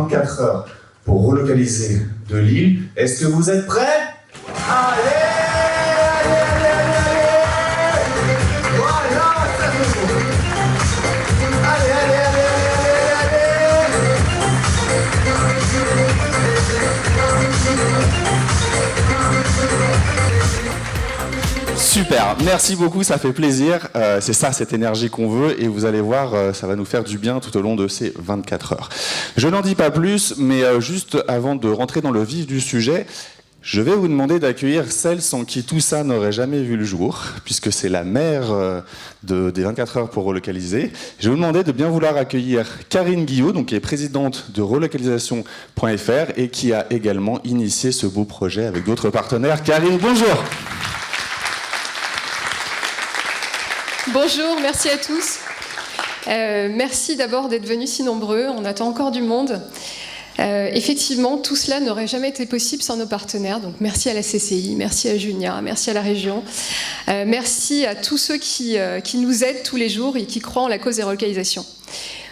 24 heures pour relocaliser de Lille. Est-ce que vous êtes prêts? Allez! Voilà, ça fait bon. Allez! Super, merci beaucoup, ça fait plaisir. C'est ça, cette énergie qu'on veut, et vous allez voir, ça va nous faire du bien tout au long de ces 24 heures. Je n'en dis pas plus, mais juste avant de rentrer dans le vif du sujet, je vais vous demander d'accueillir celle sans qui tout ça n'aurait jamais vu le jour, puisque c'est la mère des 24 heures pour relocaliser. Je vais vous demander de bien vouloir accueillir Karine Guillot, donc, qui est présidente de relocalisation.fr et qui a également initié ce beau projet avec d'autres partenaires. Karine, bonjour. Bonjour, merci à tous. Merci d'abord d'être venus si nombreux, on attend encore du monde. Effectivement, tout cela n'aurait jamais été possible sans nos partenaires, donc merci à la CCI, merci à Junia, merci à la région, merci à tous ceux qui nous aident tous les jours et qui croient en la cause des relocalisations.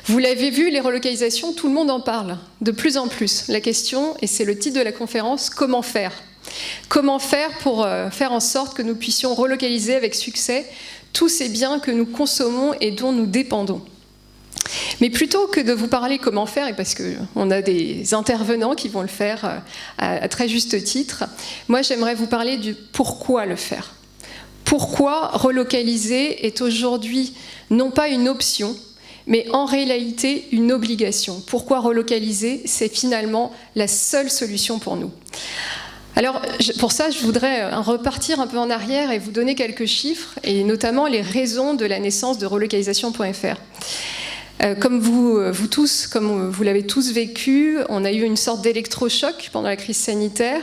Vous l'avez vu, les relocalisations, tout le monde en parle, de plus en plus. La question, et c'est le titre de la conférence, comment faire? Comment faire pour faire en sorte que nous puissions relocaliser avec succès tous ces biens que nous consommons et dont nous dépendons. Mais plutôt que de vous parler comment faire, et parce qu'on a des intervenants qui vont le faire à très juste titre, moi j'aimerais vous parler du pourquoi le faire. Pourquoi relocaliser est aujourd'hui non pas une option, mais en réalité une obligation. Pourquoi relocaliser, c'est finalement la seule solution pour nous. Alors, pour ça, je voudrais repartir un peu en arrière et vous donner quelques chiffres, et notamment les raisons de la naissance de relocalisation.fr. Comme vous tous, comme vous l'avez tous vécu, on a eu une sorte d'électrochoc pendant la crise sanitaire.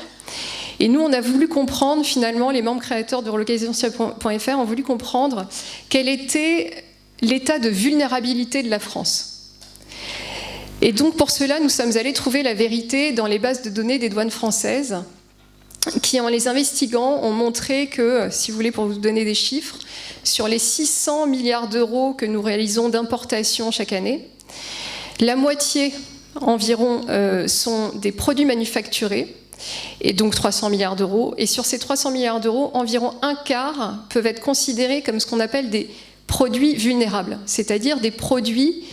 Et nous, on a voulu comprendre, finalement, les membres créateurs de relocalisation.fr ont voulu comprendre quel était l'état de vulnérabilité de la France. Et donc, pour cela, nous sommes allés trouver la vérité dans les bases de données des douanes françaises, qui, en les investiguant, ont montré que, si vous voulez, pour vous donner des chiffres, sur les 600 milliards d'euros que nous réalisons d'importation chaque année, la moitié environ sont des produits manufacturés, et donc 300 milliards d'euros. Et sur ces 300 milliards d'euros, environ un quart peuvent être considérés comme ce qu'on appelle des produits vulnérables, c'est-à-dire des produits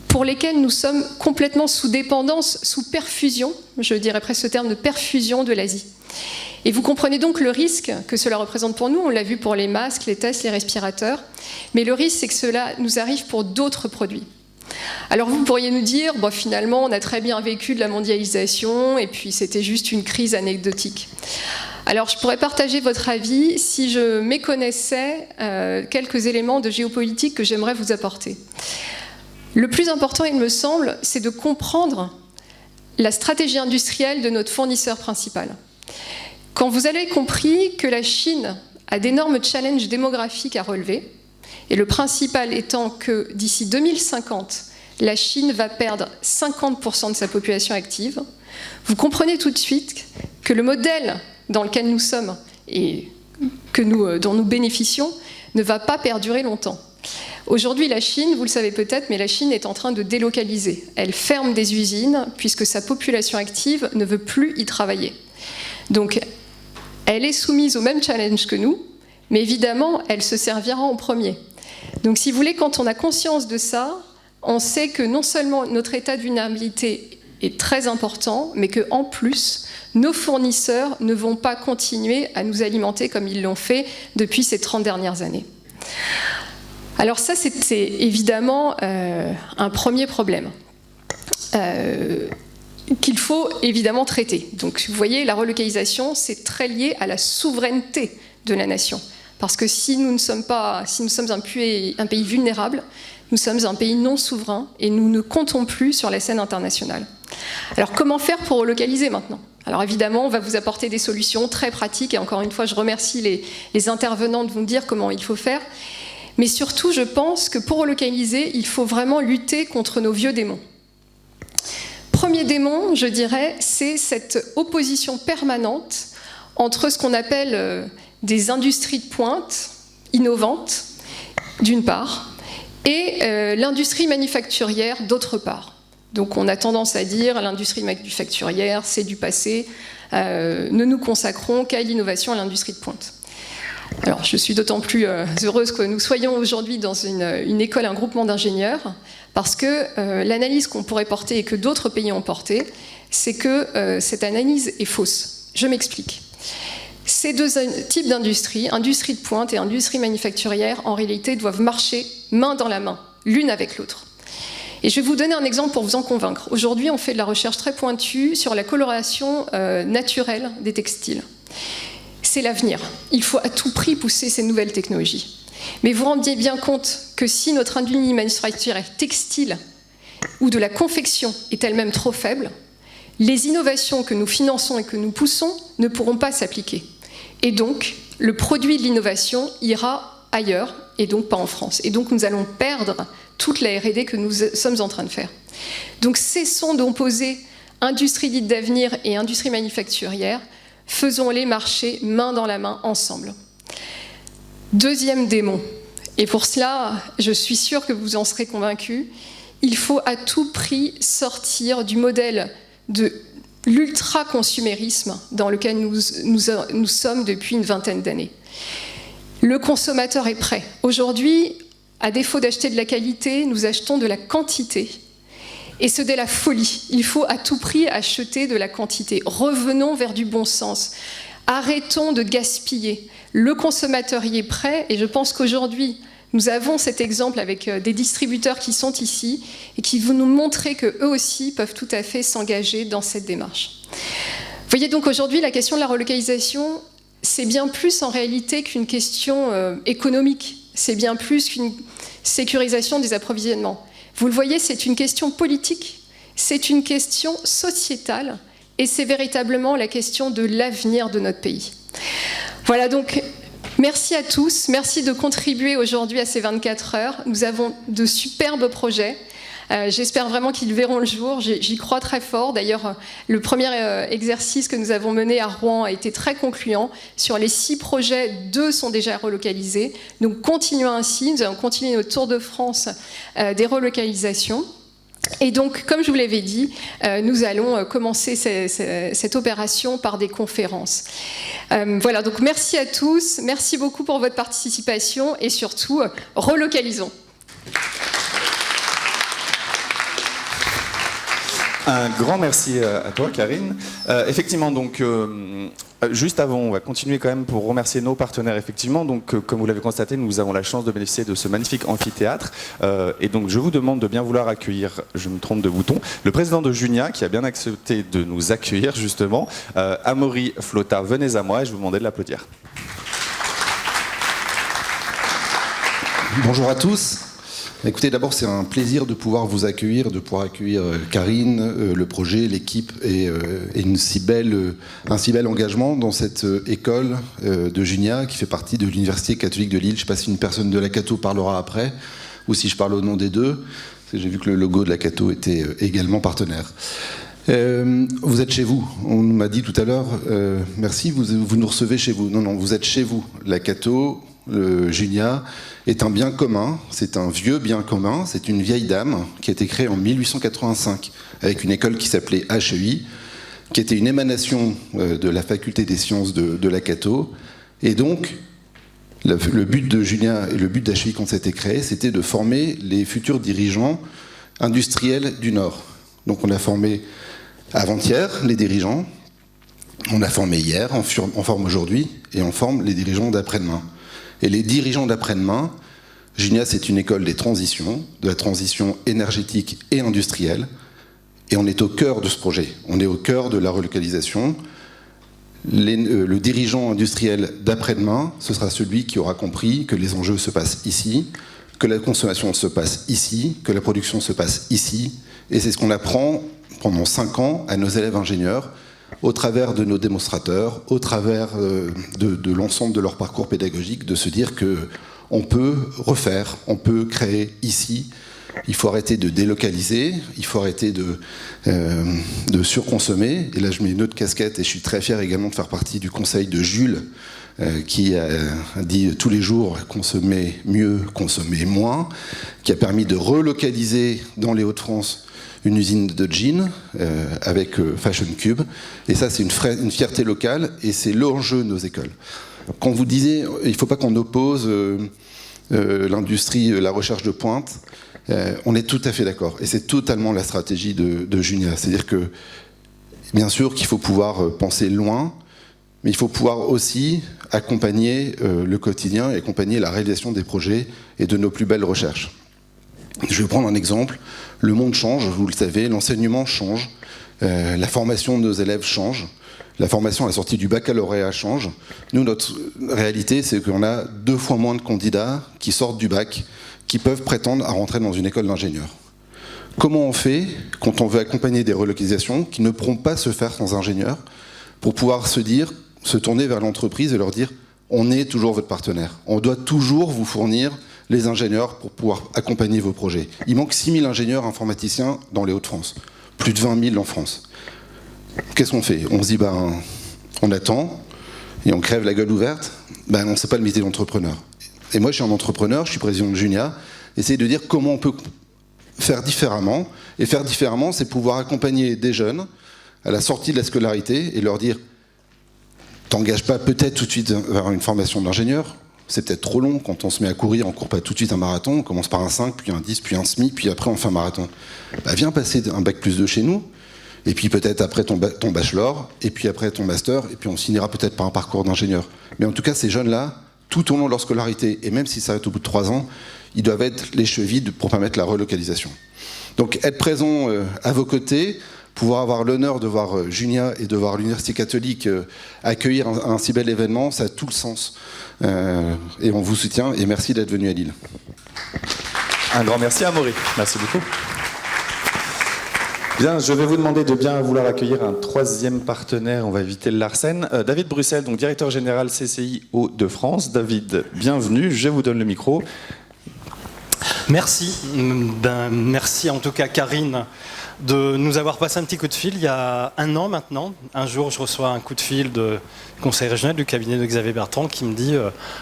pour lesquels nous sommes complètement sous dépendance, sous perfusion, je dirais presque ce terme de perfusion de l'Asie. Et vous comprenez donc le risque que cela représente pour nous, on l'a vu pour les masques, les tests, les respirateurs, mais le risque c'est que cela nous arrive pour d'autres produits. Alors vous pourriez nous dire, bon, finalement on a très bien vécu de la mondialisation et puis c'était juste une crise anecdotique. Alors je pourrais partager votre avis si je méconnaissais quelques éléments de géopolitique que j'aimerais vous apporter. Le plus important, il me semble, c'est de comprendre la stratégie industrielle de notre fournisseur principal. Quand vous avez compris que la Chine a d'énormes challenges démographiques à relever, et le principal étant que d'ici 2050, la Chine va perdre 50% de sa population active, vous comprenez tout de suite que le modèle dans lequel nous sommes et dont nous bénéficions ne va pas perdurer longtemps. Aujourd'hui, la Chine, vous le savez peut-être, mais la Chine est en train de délocaliser. Elle ferme des usines puisque sa population active ne veut plus y travailler. Donc, elle est soumise au même challenge que nous, mais évidemment, elle se servira en premier. Donc, si vous voulez, quand on a conscience de ça, on sait que non seulement notre état de vulnérabilité est très important, mais qu'en plus, nos fournisseurs ne vont pas continuer à nous alimenter comme ils l'ont fait depuis ces 30 dernières années. Alors ça, c'est évidemment un premier problème qu'il faut évidemment traiter. Donc vous voyez, la relocalisation, c'est très lié à la souveraineté de la nation. Parce que si nous sommes un pays vulnérable, nous sommes un pays non souverain et nous ne comptons plus sur la scène internationale. Alors comment faire pour relocaliser maintenant ? Alors évidemment, on va vous apporter des solutions très pratiques et encore une fois, je remercie les intervenants de vous dire comment il faut faire. Mais surtout, je pense que pour relocaliser, il faut vraiment lutter contre nos vieux démons. Premier démon, je dirais, c'est cette opposition permanente entre ce qu'on appelle des industries de pointe, innovantes, d'une part, et l'industrie manufacturière, d'autre part. Donc on a tendance à dire l'industrie manufacturière, c'est du passé, ne nous consacrons qu'à l'innovation à l'industrie de pointe. Alors je suis d'autant plus heureuse que nous soyons aujourd'hui dans une école, un groupement d'ingénieurs, parce que l'analyse qu'on pourrait porter et que d'autres pays ont portée, c'est que cette analyse est fausse. Je m'explique. Ces deux types d'industrie, industrie de pointe et industrie manufacturière, en réalité doivent marcher main dans la main, l'une avec l'autre. Et je vais vous donner un exemple pour vous en convaincre. Aujourd'hui, on fait de la recherche très pointue sur la coloration naturelle des textiles. C'est l'avenir. Il faut à tout prix pousser ces nouvelles technologies. Mais vous vous rendiez bien compte que si notre industrie manufacturière textile ou de la confection est elle-même trop faible, les innovations que nous finançons et que nous poussons ne pourront pas s'appliquer. Et donc, le produit de l'innovation ira ailleurs, et donc pas en France. Et donc, nous allons perdre toute la R&D que nous sommes en train de faire. Donc, cessons d'opposer industrie dite d'avenir et industrie manufacturière, faisons-les marcher main dans la main ensemble. Deuxième démon, et pour cela, je suis sûre que vous en serez convaincus, il faut à tout prix sortir du modèle de l'ultra-consumérisme dans lequel nous sommes depuis une vingtaine d'années. Le consommateur est prêt. Aujourd'hui, à défaut d'acheter de la qualité, nous achetons de la quantité. Et c'est de la folie. Il faut à tout prix acheter de la quantité. Revenons vers du bon sens. Arrêtons de gaspiller. Le consommateur y est prêt, et je pense qu'aujourd'hui, nous avons cet exemple avec des distributeurs qui sont ici et qui vont nous montrer qu'eux aussi peuvent tout à fait s'engager dans cette démarche. Vous voyez donc aujourd'hui, la question de la relocalisation, c'est bien plus en réalité qu'une question économique. C'est bien plus qu'une sécurisation des approvisionnements. Vous le voyez, c'est une question politique, c'est une question sociétale, et c'est véritablement la question de l'avenir de notre pays. Voilà donc, merci à tous, merci de contribuer aujourd'hui à ces 24 heures. Nous avons de superbes projets. J'espère vraiment qu'ils verront le jour, j'y crois très fort. D'ailleurs, le premier exercice que nous avons mené à Rouen a été très concluant. Sur les 6 projets, 2 sont déjà relocalisés. Donc continuons ainsi, nous allons continuer notre tour de France des relocalisations. Et donc, comme je vous l'avais dit, nous allons commencer cette opération par des conférences. Voilà, donc merci à tous, merci beaucoup pour votre participation et surtout, relocalisons. Un grand merci à toi, Karine. Effectivement, donc, juste avant, on va continuer quand même pour remercier nos partenaires. Effectivement, donc, comme vous l'avez constaté, nous avons la chance de bénéficier de ce magnifique amphithéâtre. Et donc, je vous demande de bien vouloir accueillir, je me trompe de bouton, le président de Junia, qui a bien accepté de nous accueillir, justement. Amaury Flotta, venez à moi et je vous demandais de l'applaudir. Bonjour à tous. Écoutez, d'abord, c'est un plaisir de pouvoir vous accueillir, de pouvoir accueillir Karine, le projet, l'équipe et un si bel engagement dans cette école de Junia qui fait partie de l'Université catholique de Lille. Je ne sais pas si une personne de la Cato parlera après ou si je parle au nom des deux. J'ai vu que le logo de la Cato était également partenaire. Vous êtes chez vous. On m'a dit tout à l'heure, merci, vous nous recevez chez vous. Non, non, vous êtes chez vous. La Cato, le Junia, est un bien commun, c'est un vieux bien commun, c'est une vieille dame qui a été créée en 1885 avec une école qui s'appelait HEI, qui était une émanation de la faculté des sciences de la Cato. Et donc, le but de Junia et le but d'HEI quand c'était créé, c'était de former les futurs dirigeants industriels du Nord. Donc on a formé avant-hier les dirigeants, on a formé hier, on forme aujourd'hui, et on forme les dirigeants d'après-demain. Et les dirigeants d'après-demain, Junia, c'est une école des transitions, de la transition énergétique et industrielle, et on est au cœur de ce projet. On est au cœur de la relocalisation. Le dirigeant industriel d'après-demain, ce sera celui qui aura compris que les enjeux se passent ici, que la consommation se passe ici, que la production se passe ici, et c'est ce qu'on apprend pendant 5 ans à nos élèves ingénieurs, au travers de nos démonstrateurs, au travers de l'ensemble de leur parcours pédagogique, de se dire qu'on peut refaire, on peut créer ici. Il faut arrêter de délocaliser, il faut arrêter de surconsommer. Et là, je mets une autre casquette et je suis très fier également de faire partie du conseil de Jules, qui a dit tous les jours consommer mieux, consommer moins, qui a permis de relocaliser dans les Hauts-de-France une usine de jeans avec Fashion Cube. Et ça, c'est une fierté locale et c'est l'enjeu de nos écoles. Quand vous disiez, il ne faut pas qu'on oppose l'industrie, la recherche de pointe, on est tout à fait d'accord. Et c'est totalement la stratégie de Junia. C'est-à-dire que, bien sûr qu'il faut pouvoir penser loin, mais il faut pouvoir aussi accompagner le quotidien et accompagner la réalisation des projets et de nos plus belles recherches. Je vais prendre un exemple. Le monde change, vous le savez, l'enseignement change, la formation de nos élèves change, la formation à la sortie du baccalauréat change. Nous, notre réalité, c'est qu'on a 2 fois moins de candidats qui sortent du bac, qui peuvent prétendre à rentrer dans une école d'ingénieur. Comment on fait quand on veut accompagner des relocalisations qui ne pourront pas se faire sans ingénieurs, pour pouvoir se tourner vers l'entreprise et leur dire « on est toujours votre partenaire, on doit toujours vous fournir les ingénieurs pour pouvoir accompagner vos projets ». Il manque 6000 ingénieurs informaticiens dans les Hauts-de-France, plus de 20 000 en France. Qu'est-ce qu'on fait? On se dit on attend et on crève la gueule ouverte. On ne sait pas le métier d'entrepreneur. Et moi, je suis un entrepreneur, je suis président de Junia. Essayer de dire comment on peut faire différemment. Et faire différemment, c'est pouvoir accompagner des jeunes à la sortie de la scolarité et leur dire t'engages pas peut-être tout de suite vers une formation d'ingénieur. C'est peut-être trop long. Quand on se met à courir, on ne court pas tout de suite un marathon. On commence par un 5, puis un 10, puis un SMI, puis après on fait un marathon. Viens passer un bac+2 chez nous. Et puis peut-être après ton bachelor, et puis après ton master, et puis on signera peut-être par un parcours d'ingénieur. Mais en tout cas, ces jeunes-là, tout au long de leur scolarité, et même si ça va être au bout de 3 ans, ils doivent être les chevilles pour permettre la relocalisation. Donc être présent à vos côtés, pouvoir avoir l'honneur de voir Junia et de voir l'Université catholique accueillir un si bel événement, ça a tout le sens. Et on vous soutient, et merci d'être venu à Lille. Un grand merci à Amaury. Merci beaucoup. Bien, je vais vous demander de bien vouloir accueillir un 3e partenaire, on va éviter le Larsen. David Bruxelles, donc directeur général CCI Hauts-de-France. David, bienvenue, je vous donne le micro. Merci, merci en tout cas Karine de nous avoir passé un petit coup de fil il y a 1 an maintenant. Un jour, je reçois un coup de fil du conseil régional du cabinet de Xavier Bertrand qui me dit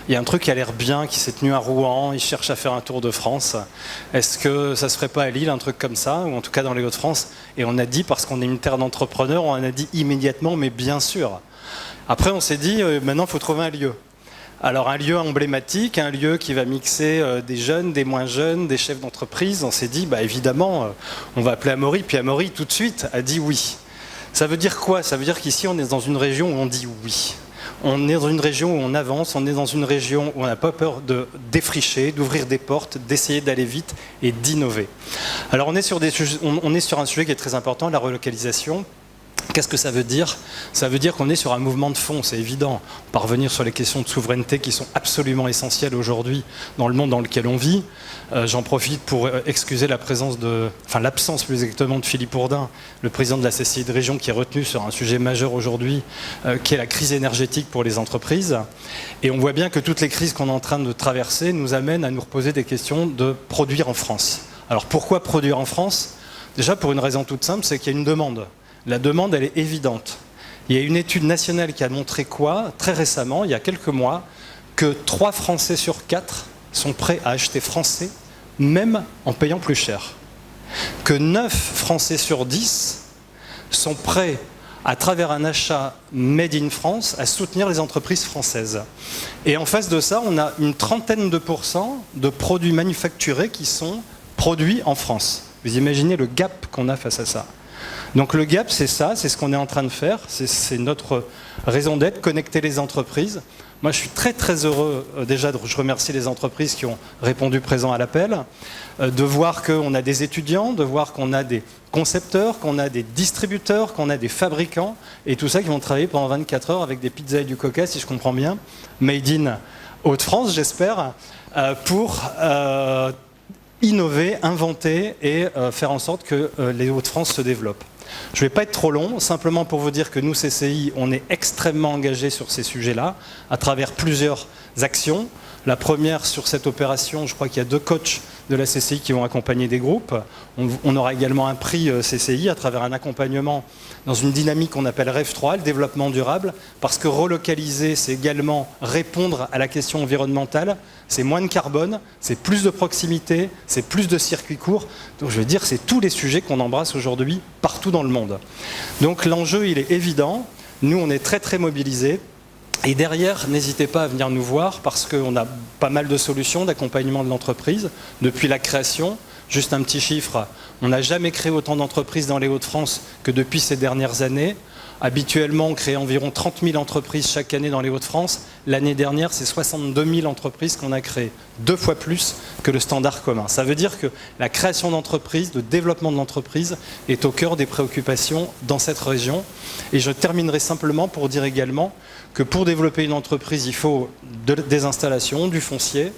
il y a un truc qui a l'air bien, qui s'est tenu à Rouen, il cherche à faire un tour de France. Est-ce que ça se ferait pas à Lille, un truc comme ça, ou en tout cas dans les Hauts-de-France? Et on a dit, parce qu'on est une terre d'entrepreneurs, on a dit immédiatement, mais bien sûr. Après, on s'est dit maintenant, il faut trouver un lieu. Alors un lieu emblématique, un lieu qui va mixer des jeunes, des moins jeunes, des chefs d'entreprise. On s'est dit, évidemment, on va appeler Amaury. Puis Amaury, tout de suite, a dit oui. Ça veut dire quoi? Ça veut dire qu'ici, on est dans une région où on dit oui. On est dans une région où on avance, on est dans une région où on n'a pas peur de défricher, d'ouvrir des portes, d'essayer d'aller vite et d'innover. Alors on est sur un sujet qui est très important, la relocalisation. Qu'est-ce que ça veut dire? Ça veut dire qu'on est sur un mouvement de fond, c'est évident. On va revenir sur les questions de souveraineté qui sont absolument essentielles aujourd'hui dans le monde dans lequel on vit. J'en profite pour excuser l'absence plus exactement de Philippe Ourdin, le président de la CCI de région, qui est retenu sur un sujet majeur aujourd'hui, qui est la crise énergétique pour les entreprises. Et on voit bien que toutes les crises qu'on est en train de traverser nous amènent à nous reposer des questions de produire en France. Alors pourquoi produire en France? Déjà pour une raison toute simple, c'est qu'il y a une demande. La demande, elle est évidente. Il y a une étude nationale qui a montré quoi, très récemment, il y a quelques mois, que 3 Français sur 4 sont prêts à acheter français, même en payant plus cher. Que 9 Français sur 10 sont prêts, à travers un achat made in France, à soutenir les entreprises françaises. Et en face de ça, on a une 30% de produits manufacturés qui sont produits en France. Vous imaginez le gap qu'on a face à ça. Donc le gap, c'est ça, c'est ce qu'on est en train de faire, c'est notre raison d'être, connecter les entreprises. Moi, je suis très très heureux, déjà, je remercie les entreprises qui ont répondu présent à l'appel, de voir qu'on a des étudiants, de voir qu'on a des concepteurs, qu'on a des distributeurs, qu'on a des fabricants, et tout ça qui vont travailler pendant 24 heures avec des pizzas et du coca, si je comprends bien, made in Hauts-de-France, j'espère, pour innover, inventer et faire en sorte que les Hauts-de-France se développent. Je ne vais pas être trop long, simplement pour vous dire que nous, CCI, on est extrêmement engagés sur ces sujets-là, à travers plusieurs actions. La première, sur cette opération, je crois qu'il y a 2 coachs de la CCI qui vont accompagner des groupes. On aura également un prix CCI à travers un accompagnement dans une dynamique qu'on appelle REV 3, le développement durable, parce que relocaliser, c'est également répondre à la question environnementale, c'est moins de carbone, c'est plus de proximité, c'est plus de circuits courts. Donc je veux dire, c'est tous les sujets qu'on embrasse aujourd'hui partout dans le monde. Donc l'enjeu, il est évident. Nous, on est très très mobilisés. Et derrière, n'hésitez pas à venir nous voir parce qu'on a pas mal de solutions d'accompagnement de l'entreprise depuis la création. Juste un petit chiffre, on n'a jamais créé autant d'entreprises dans les Hauts-de-France que depuis ces dernières années. Habituellement, on crée environ 30 000 entreprises chaque année dans les Hauts-de-France. L'année dernière, c'est 62 000 entreprises qu'on a créées, 2 fois plus que le standard commun. Ça veut dire que la création d'entreprises, le développement de l'entreprise est au cœur des préoccupations dans cette région. Et je terminerai simplement pour dire également que pour développer une entreprise, il faut des installations, du foncier.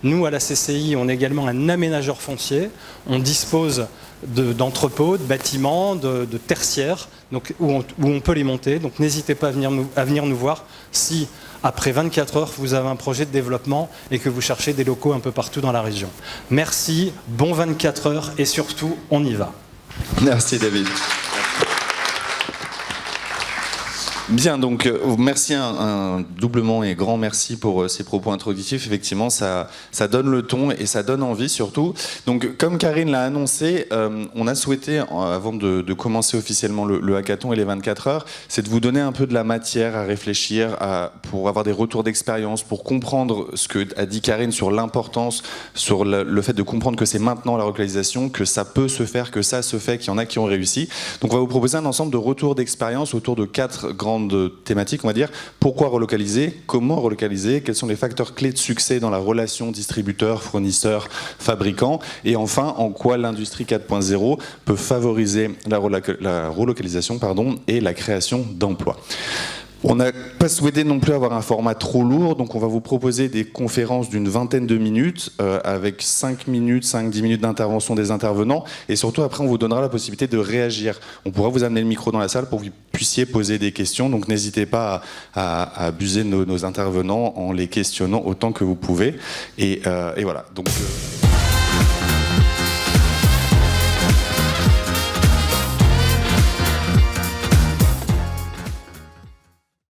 Nous, à la CCI, on est également un aménageur foncier. On dispose d'entrepôts, de bâtiments, de tertiaires donc, où on peut les monter. Donc n'hésitez pas à venir nous voir si, après 24 heures, vous avez un projet de développement et que vous cherchez des locaux un peu partout dans la région. Merci, bon 24 heures et surtout, on y va. Merci David. Bien, donc merci, un doublement et grand merci pour ces propos introductifs. Effectivement, ça donne le ton et ça donne envie surtout. Donc, comme Karine l'a annoncé, on a souhaité, avant de commencer officiellement le hackathon et les 24 heures, c'est de vous donner un peu de la matière à réfléchir, pour avoir des retours d'expérience, pour comprendre ce que a dit Karine sur l'importance, sur le fait de comprendre que c'est maintenant la relocalisation, que ça peut se faire, que ça se fait, qu'il y en a qui ont réussi. Donc, on va vous proposer un ensemble de retours d'expérience autour de 4 grandes thématiques, on va dire. Pourquoi relocaliser? Comment relocaliser? Quels sont les facteurs clés de succès dans la relation distributeur, fournisseur, fabricant? Et enfin, en quoi l'industrie 4.0 peut favoriser la relocalisation et la création d'emplois? On n'a pas souhaité non plus avoir un format trop lourd, donc on va vous proposer des conférences d'une vingtaine de minutes, avec 5-10 minutes d'intervention des intervenants, et surtout après on vous donnera la possibilité de réagir. On pourra vous amener le micro dans la salle pour que vous puissiez poser des questions, donc n'hésitez pas à abuser nos intervenants en les questionnant autant que vous pouvez. Et voilà. Donc,